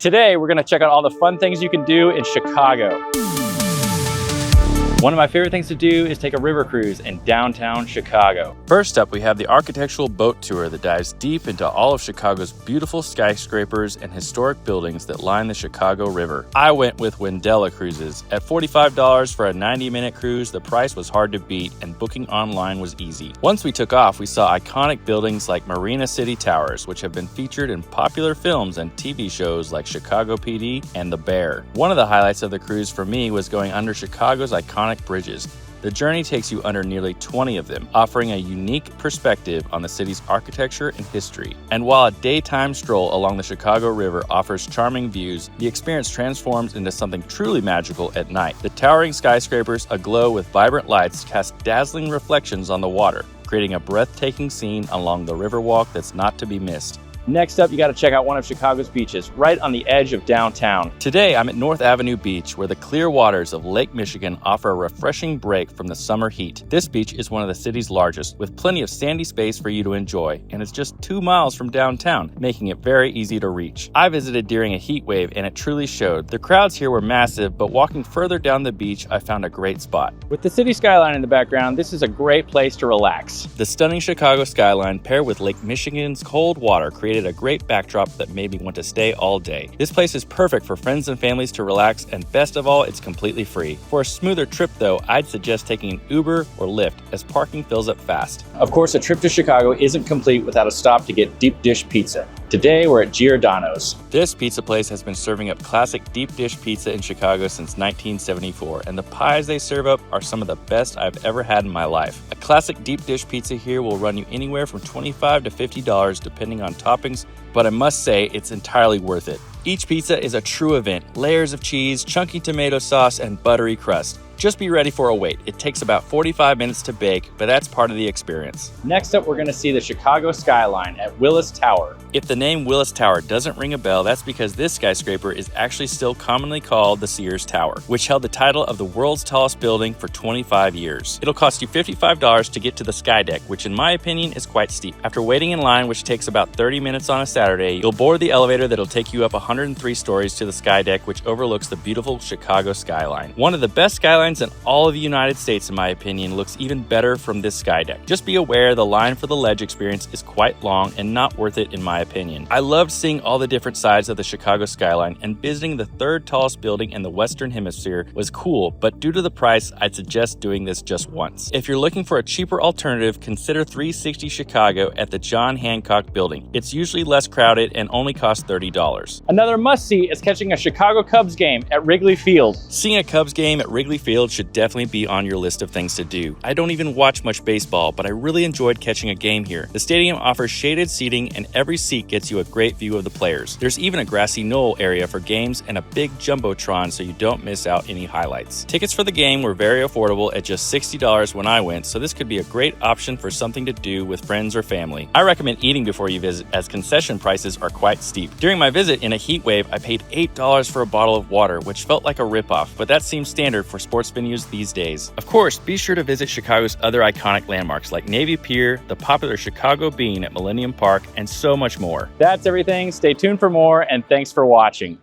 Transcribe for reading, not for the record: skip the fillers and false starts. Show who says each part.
Speaker 1: Today, we're gonna check out all the fun things you can do in Chicago. One of my favorite things to do is take a river cruise in downtown Chicago. First up, we have the architectural boat tour that dives deep into all of Chicago's beautiful skyscrapers and historic buildings that line the Chicago River. I went with Wendella Cruises. At $45 for a 90-minute cruise, the price was hard to beat and booking online was easy. Once we took off, we saw iconic buildings like Marina City towers, which have been featured in popular films and TV shows like Chicago PD and The Bear. One of the highlights of the cruise for me was going under Chicago's iconic bridges. The journey takes you under nearly 20 of them, offering a unique perspective on the city's architecture and history. And while a daytime stroll along the Chicago River offers charming views, the experience transforms into something truly magical at night. The towering skyscrapers aglow with vibrant lights cast dazzling reflections on the water, creating a breathtaking scene along the Riverwalk that's not to be missed. Next up, you got to check out one of Chicago's beaches, right on the edge of downtown. Today, I'm at North Avenue Beach, where the clear waters of Lake Michigan offer a refreshing break from the summer heat. This beach is one of the city's largest, with plenty of sandy space for you to enjoy, and it's just 2 miles from downtown, making it very easy to reach. I visited during a heat wave, and it truly showed. The crowds here were massive, but walking further down the beach, I found a great spot. With the city skyline in the background, this is a great place to relax. The stunning Chicago skyline, paired with Lake Michigan's cold water, created a great backdrop that made me want to stay all day. This place is perfect for friends and families to relax, and best of all, it's completely free. For a smoother trip though, I'd suggest taking an Uber or Lyft, as parking fills up fast. Of course, a trip to Chicago isn't complete without a stop to get deep dish pizza. Today, we're at Giordano's. This pizza place has been serving up classic deep dish pizza in Chicago since 1974, and the pies they serve up are some of the best I've ever had in my life. A classic deep dish pizza here will run you anywhere from $25 to $50 depending on toppings, but I must say it's entirely worth it. Each pizza is a true event. Layers of cheese, chunky tomato sauce, and buttery crust. Just be ready for a wait. It takes about 45 minutes to bake, but that's part of the experience. Next up, we're going to see the Chicago skyline at Willis Tower. If the name Willis Tower doesn't ring a bell, that's because this skyscraper is actually still commonly called the Sears Tower, which held the title of the world's tallest building for 25 years. It'll cost you $55 to get to the Skydeck, which in my opinion is quite steep. After waiting in line, which takes about 30 minutes on a Saturday, you'll board the elevator that'll take you up 103 stories to the Skydeck, which overlooks the beautiful Chicago skyline. One of the best skylines in all of the United States, in my opinion, looks even better from this Skydeck. Just be aware the line for the ledge experience is quite long and not worth it in my opinion. I loved seeing all the different sides of the Chicago skyline, and visiting the third tallest building in the Western Hemisphere was cool, but due to the price, I'd suggest doing this just once. If you're looking for a cheaper alternative, consider 360 Chicago at the John Hancock building. It's usually less crowded and only costs $30. Another must-see is catching a Chicago Cubs game at Wrigley Field. Seeing a Cubs game at Wrigley Field should definitely be on your list of things to do. I don't even watch much baseball, but I really enjoyed catching a game here. The stadium offers shaded seating, and every seat gets you a great view of the players. There's even a grassy knoll area for games and a big jumbotron so you don't miss out any highlights. Tickets for the game were very affordable at just $60 when I went, so this could be a great option for something to do with friends or family. I recommend eating before you visit, as concession prices are quite steep. During my visit in a heat wave, I paid $8 for a bottle of water, which felt like a ripoff, but that seems standard for sports venues these days. Of course, be sure to visit Chicago's other iconic landmarks like Navy Pier, the popular Chicago Bean at Millennium Park, and so much more. That's everything. Stay tuned for more, and thanks for watching.